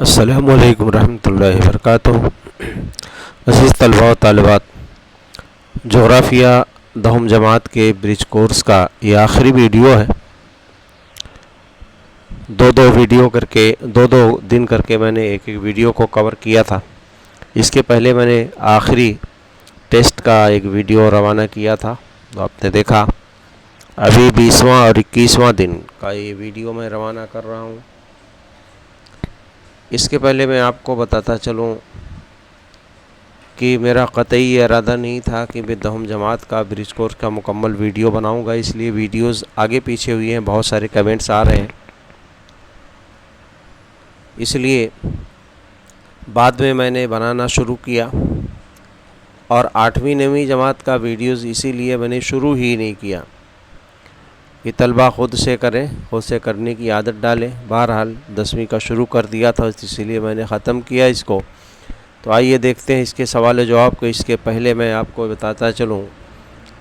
السلام علیکم ورحمۃ اللہ وبرکاتہ۔ عزیز طلباء و طالبات، جغرافیہ دہم جماعت کے برج کورس کا یہ آخری ویڈیو ہے۔ دو دن کر کے میں نے ایک ویڈیو کو کور کیا تھا۔ اس کے پہلے میں نے آخری ٹیسٹ کا ایک ویڈیو روانہ کیا تھا، تو آپ نے دیکھا۔ ابھی 20واں اور 21واں دن کا یہ ویڈیو میں روانہ کر رہا ہوں۔ اس کے پہلے میں آپ کو بتاتا چلوں کہ میرا قطعی ارادہ نہیں تھا کہ میں دہم جماعت کا برج کورس کا مکمل ویڈیو بناؤں گا، اس لیے ویڈیوز آگے پیچھے ہوئی ہیں، بہت سارے کمنٹس آ رہے ہیں، اس لیے بعد میں نے بنانا شروع کیا۔ اور 8ویں 9ویں جماعت کا ویڈیوز اسی لیے میں نے شروع ہی نہیں کیا کہ طلبہ خود سے کریں، خود سے کرنے کی عادت ڈالیں۔ بہرحال 10ویں کا شروع کر دیا تھا، اسی لیے میں نے ختم کیا اس کو۔ تو آئیے دیکھتے ہیں اس کے سوال و جواب کو۔ اس کے پہلے میں آپ کو بتاتا چلوں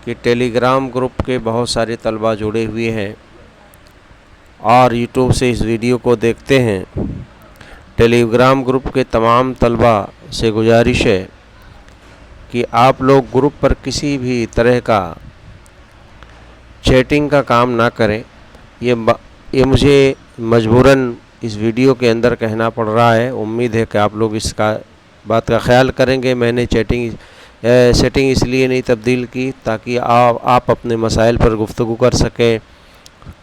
کہ ٹیلی گرام گروپ کے بہت سارے طلبہ جڑے ہوئے ہیں اور یوٹیوب سے اس ویڈیو کو دیکھتے ہیں۔ ٹیلی گرام گروپ کے تمام طلبہ سے گزارش ہے کہ آپ لوگ گروپ پر کسی بھی طرح کا چیٹنگ کا کام نہ کریں۔ یہ مجھے مجبوراً اس ویڈیو کے اندر کہنا پڑ رہا ہے۔ امید ہے کہ آپ لوگ اس کا بات کا خیال کریں گے۔ میں نے سیٹنگ اس لیے نہیں تبدیل کی تاکہ آپ اپنے مسائل پر گفتگو کر سکیں،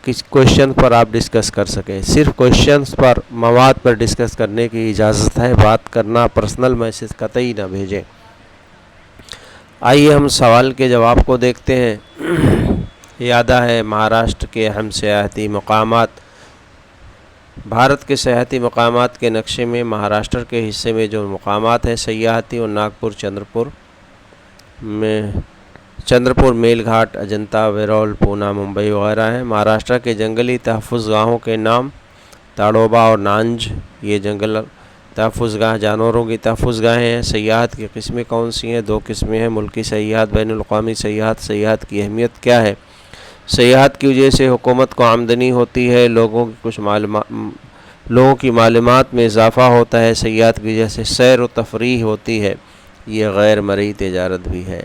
کس کویشچن پر آپ ڈسکس کر سکیں۔ صرف کویشچنز پر، مواد پر ڈسکس کرنے کی اجازت ہے، بات کرنا پرسنل میسج قطعی نہ بھیجیں۔ آئیے ہم سوال کے جواب کو دیکھتے ہیں۔ یادہ ہے مہاراشٹر کے اہم سیاحتی مقامات۔ بھارت کے سیاحتی مقامات کے نقشے میں مہاراشٹر کے حصے میں جو مقامات ہیں سیاحتی، اور ناگپور، چندرپور، میل گھاٹ، اجنتا، ویرول، پونا، ممبئی وغیرہ ہیں۔ مہاراشٹر کے جنگلی تحفظ گاہوں کے نام تاڑوبا اور نانج، یہ جنگل تحفظ گاہ جانوروں کی تحفظ گاہیں ہیں۔ سیاحت کی قسمیں کون سی ہیں؟ 2 قسمیں ہیں، ملکی سیاحت، بین الاقوامی سیاحت۔ سیاحت کی اہمیت کیا ہے؟ سیاحت کی وجہ سے حکومت کو آمدنی ہوتی ہے، لوگوں کی معلومات میں اضافہ ہوتا ہے۔ سیاحت کی وجہ سے سیر و تفریح ہوتی ہے، یہ غیر مرئی تجارت بھی ہے۔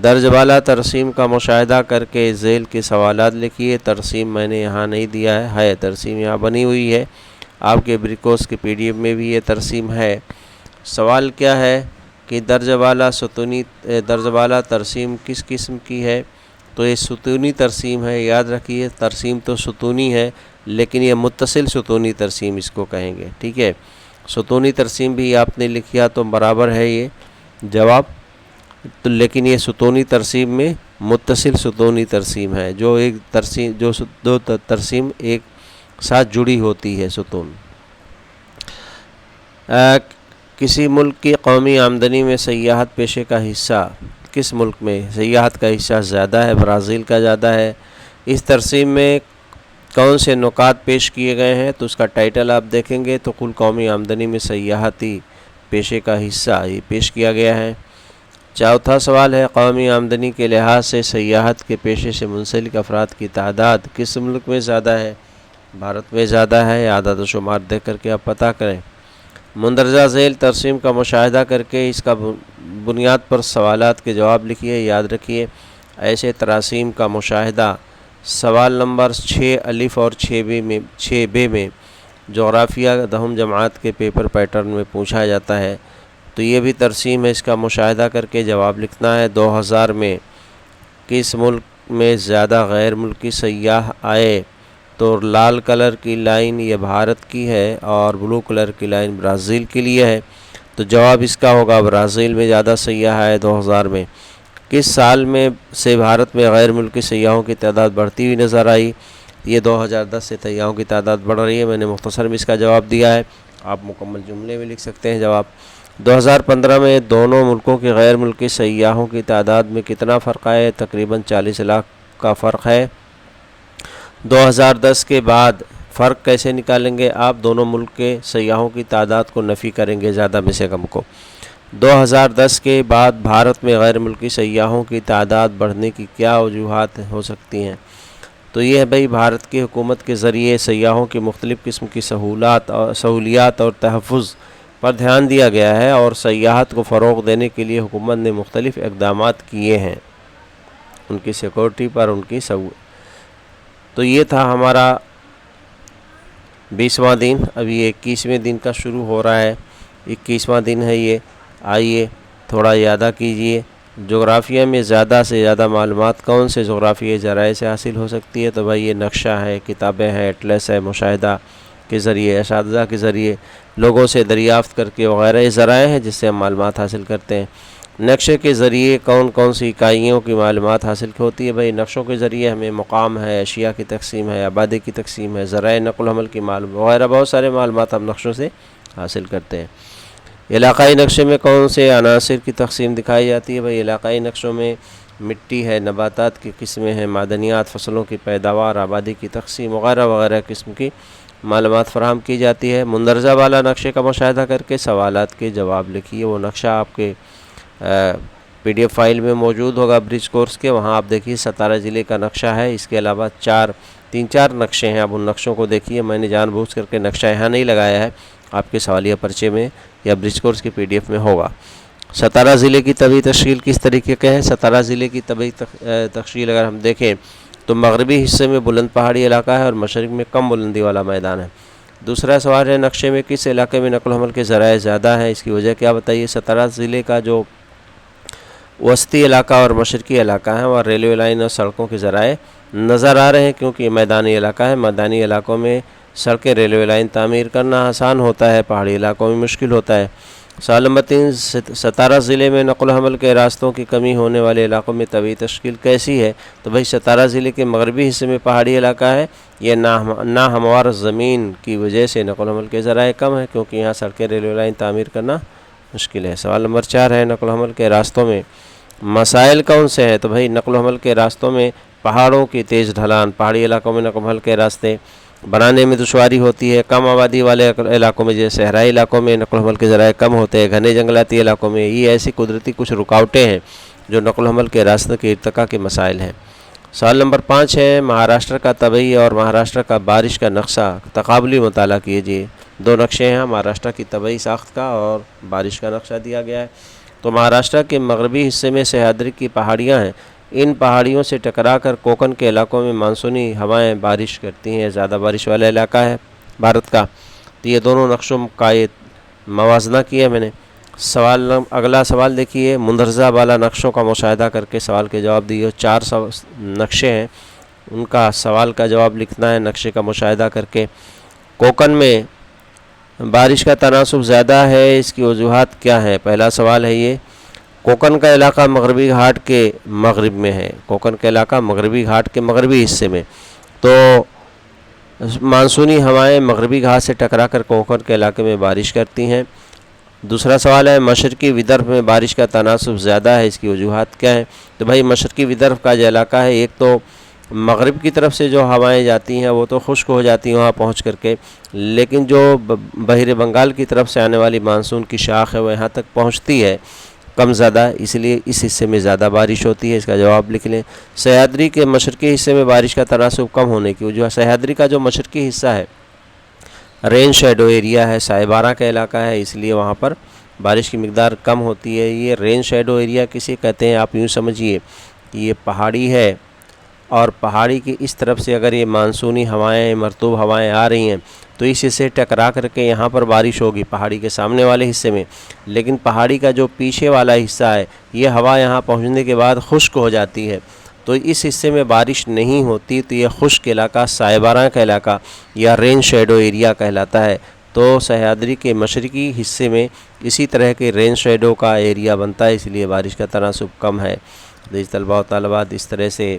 درج بالا ترسیم کا مشاہدہ کر کے ذیل کے سوالات لکھیے۔ ترسیم میں نے یہاں نہیں دیا ہے، ترسیم یہاں بنی ہوئی ہے، آپ کے برج کورس کے PDF میں بھی یہ ترسیم ہے۔ سوال کیا ہے کہ درج بالا ترسیم کس قسم کی ہے؟ تو یہ ستونی ترسیم ہے، یاد رکھیے۔ ترسیم تو ستونی ہے، لیکن یہ متصل ستونی ترسیم اس کو کہیں گے، ٹھیک ہے۔ ستونی ترسیم بھی آپ نے لکھیا تو برابر ہے یہ جواب، لیکن یہ ستونی ترسیم میں متصل ستونی ترسیم ہے، جو دو ترسیم ایک ساتھ جڑی ہوتی ہے، ستون۔ کسی ملک کی قومی آمدنی میں سیاحت پیشے کا حصہ، کس ملک میں سیاحت کا حصہ زیادہ ہے؟ برازیل کا زیادہ ہے۔ اس ترسیم میں کون سے نکات پیش کیے گئے ہیں؟ تو اس کا ٹائٹل آپ دیکھیں گے تو کل قومی آمدنی میں سیاحتی پیشے کا حصہ یہ پیش کیا گیا ہے۔ چوتھا سوال ہے، قومی آمدنی کے لحاظ سے سیاحت کے پیشے سے منسلک افراد کی تعداد کس ملک میں زیادہ ہے؟ بھارت میں زیادہ ہے۔ اعداد و شمار دیکھ کر کے آپ پتہ کریں۔ مندرجہ ذیل ترسیم کا مشاہدہ کر کے اس کا بنیاد پر سوالات کے جواب لکھیے۔ یاد رکھیے ایسے تراسیم کا مشاہدہ سوال نمبر 6 الف اور 6 میں جغرافیہ دہم جماعت کے پیپر پیٹرن میں پوچھا جاتا ہے، تو یہ بھی ترسیم ہے، اس کا مشاہدہ کر کے جواب لکھنا ہے۔ 2000 میں کس ملک میں زیادہ غیر ملکی سیاح آئے؟ تو لال کلر کی لائن یہ بھارت کی ہے اور بلو کلر کی لائن برازیل کے لیے ہے، تو جواب اس کا ہوگا برازیل میں زیادہ سیاح آئے 2000 میں۔ کس سال میں سے بھارت میں غیر ملکی سیاحوں کی تعداد بڑھتی ہوئی نظر آئی؟ یہ 2010 سے سیاحوں کی تعداد بڑھ رہی ہے، میں نے مختصر میں اس کا جواب دیا ہے، آپ مکمل جملے میں لکھ سکتے ہیں جواب۔ 2015 میں دونوں ملکوں کے غیر ملکی سیاحوں کی تعداد میں کتنا فرق ہے؟ تقریباً 40 لاکھ کا فرق ہے۔ 2010 کے بعد فرق کیسے نکالیں گے آپ؟ دونوں ملک کے سیاحوں کی تعداد کو نفی کریں گے، زیادہ میں سے کم کو۔ 2010 کے بعد بھارت میں غیر ملکی سیاحوں کی تعداد بڑھنے کی کیا وجوہات ہو سکتی ہیں؟ تو یہ ہے بھائی بھارت کی حکومت کے ذریعے سیاحوں کی مختلف قسم کی سہولیات اور تحفظ پر دھیان دیا گیا ہے، اور سیاحت کو فروغ دینے کے لیے حکومت نے مختلف اقدامات کیے ہیں ان کی سیکورٹی پر، ان کی تو یہ تھا ہمارا 20واں دن۔ ابھی 21ویں دن کا شروع ہو رہا ہے، 21واں دن ہے یہ۔ آئیے تھوڑا یادہ کیجئے، جغرافیہ میں زیادہ سے زیادہ معلومات کون سے جغرافیائی ذرائع سے حاصل ہو سکتی ہے؟ تو بھائی یہ نقشہ ہے، کتابیں ہیں، ایٹلس ہے، مشاہدہ کے ذریعے، اساتذہ کے ذریعے، لوگوں سے دریافت کر کے وغیرہ یہ ذرائع ہیں جس سے ہم معلومات حاصل کرتے ہیں۔ نقشے کے ذریعے کون کون سی اکائیوں کی معلومات حاصل ہوتی ہے؟ بھائی نقشوں کے ذریعے ہمیں مقام ہے، اشیاء کی تقسیم ہے، آبادی کی تقسیم ہے، ذرائع نقل و حمل کی معلومات وغیرہ بہت سارے معلومات ہم نقشوں سے حاصل کرتے ہیں۔ علاقائی نقشے میں کون سے عناصر کی تقسیم دکھائی جاتی ہے؟ بھئی علاقائی نقشوں میں مٹی ہے، نباتات کی قسمیں ہیں، معدنیات، فصلوں کی پیداوار، آبادی کی تقسیم وغیرہ وغیرہ قسم کی معلومات فراہم کی جاتی ہے۔ مندرجہ بالا نقشے کا مشاہدہ کر کے سوالات کے جواب لکھیے۔ وہ نقشہ آپ کے PDF فائل میں موجود ہوگا برج کورس کے، وہاں آپ دیکھیے ستارہ ضلع کا نقشہ ہے۔ اس کے علاوہ تین چار نقشے ہیں، آپ ان نقشوں کو دیکھیے۔ میں نے جان بوجھ کر کے نقشہ یہاں نہیں لگایا ہے، آپ کے سوالیہ پرچے میں یا برج کورس کے PDF میں ہوگا۔ ستارہ ضلع کی طبعی تشکیل کس طریقے کا ہے؟ ستارہ ضلع کی طبعی تشکیل اگر ہم دیکھیں تو مغربی حصے میں بلند پہاڑی علاقہ ہے اور مشرق میں کم بلندی والا میدان ہے۔ دوسرا سوال ہے نقشے میں کس علاقے میں نقل و حمل کے ذرائع زیادہ ہیں؟ اس کی وجہ کیا بتائیے؟ ستارہ ضلع کا جو وسطی علاقہ اور مشرقی علاقہ ہے وہاں ریلوے لائن اور سڑکوں کے ذرائع نظر آ رہے ہیں، کیونکہ یہ میدانی علاقہ ہے۔ میدانی علاقوں میں سڑکیں، ریلوے لائن تعمیر کرنا آسان ہوتا ہے، پہاڑی علاقوں میں مشکل ہوتا ہے۔ سوال نمبر 3، ستارہ ضلع میں نقل و حمل کے راستوں کی کمی ہونے والے علاقوں میں طبعی تشکیل کیسی ہے؟ تو بھائی ستارہ ضلع کے مغربی حصے میں پہاڑی علاقہ ہے، یہ ناہموار زمین کی وجہ سے نقل و حمل کے ذرائع کم ہیں، کیونکہ یہاں سڑکیں، ریلوے لائن تعمیر کرنا مشکل ہے۔ سوال نمبر 4 ہے نقل و حمل کے راستوں میں مسائل کون سے ہیں؟ تو بھائی نقل و حمل کے راستوں میں پہاڑوں کی تیز ڈھلان، پہاڑی علاقوں میں نقل و حمل کے راستے بنانے میں دشواری ہوتی ہے، کم آبادی والے علاقوں میں جیسے صحرائی علاقوں میں نقل و حمل کے ذرائع کم ہوتے ہیں، گھنے جنگلاتی علاقوں میں یہ ایسی قدرتی کچھ رکاوٹیں ہیں جو نقل و حمل کے راستوں کے ارتقاء کے مسائل ہیں۔ سوال نمبر 5 ہے مہاراشٹر کا طبعی اور مہاراشٹر کا بارش کا نقشہ تقابلی مطالعہ کیجیے۔ 2 نقشے ہیں، مہاراشٹر کی طبعی ساخت کا اور بارش کا نقشہ دیا گیا ہے۔ تو مہاراشٹر کے مغربی حصے میں سہیادری کی پہاڑیاں ہیں، ان پہاڑیوں سے ٹکرا کر کوکن کے علاقوں میں مانسونی ہوائیں بارش کرتی ہیں، زیادہ بارش والا علاقہ ہے بھارت کا۔ تو یہ دونوں نقشوں کا موازنہ کیا میں نے۔ اگلا سوال دیکھیے، مندرجہ بالا نقشوں کا مشاہدہ کر کے سوال کے جواب دیے۔ 4 نقشے ہیں، ان کا سوال کا جواب لکھنا ہے نقشے کا مشاہدہ کر کے۔ کوکن میں بارش کا تناسب زیادہ ہے، اس کی وجوہات کیا ہیں؟ پہلا سوال ہے یہ، کوکن کا علاقہ مغربی گھاٹ کے مغرب میں ہے، کوکن کا علاقہ مغربی گھاٹ کے مغربی حصے میں، تو مانسونی ہوائیں مغربی گھاٹ سے ٹکرا کر کوکن کے علاقے میں بارش کرتی ہیں۔ دوسرا سوال ہے مشرقی ودربھ میں بارش کا تناسب زیادہ ہے، اس کی وجوہات کیا ہیں؟ تو بھائی مشرقی ودربھ کا جو علاقہ ہے، ایک تو مغرب کی طرف سے جو ہوائیں جاتی ہیں وہ تو خشک ہو جاتی ہیں وہاں پہنچ کر کے، لیکن جو بحر بنگال کی طرف سے آنے والی مانسون کی شاخ ہے وہ یہاں تک پہنچتی ہے کم زیادہ، اس لیے اس حصے میں زیادہ بارش ہوتی ہے۔ اس کا جواب لکھ لیں۔ سہیادری کے مشرقی حصے میں بارش کا تناسب کم ہونے کی وجہ، سہیادری کا جو مشرقی حصہ ہے رین شیڈو ایریا ہے، سائے بارہ کا علاقہ ہے، اس لیے وہاں پر بارش کی مقدار کم ہوتی ہے۔ یہ رین شیڈو ایریا کسے کہتے ہیں؟ آپ یوں سمجھیے کہ یہ پہاڑی ہے اور پہاڑی کی اس طرف سے اگر یہ مانسونی ہوائیں، مرطوب ہوائیں آ رہی ہیں تو اس حصے ٹکرا کر کے یہاں پر بارش ہوگی پہاڑی کے سامنے والے حصے میں، لیکن پہاڑی کا جو پیچھے والا حصہ ہے یہ ہوا یہاں پہنچنے کے بعد خشک ہو جاتی ہے، تو اس حصے میں بارش نہیں ہوتی، تو یہ خشک علاقہ سائے بارہ کا علاقہ یا رین شیڈو ایریا کہلاتا ہے۔ تو سہیادری کے مشرقی حصے میں اسی طرح کے رین شیڈو کا ایریا بنتا ہے، اس لیے بارش کا تناسب کم ہے۔ طلباء و طالبات، اس طرح سے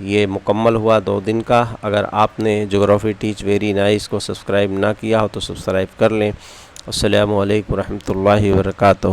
یہ مکمل ہوا 2 دن کا۔ اگر آپ نے جغرافی ٹیچ ویری نائس کو سبسکرائب نہ کیا ہو تو سبسکرائب کر لیں۔ السلام علیکم ورحمۃ اللہ وبرکاتہ۔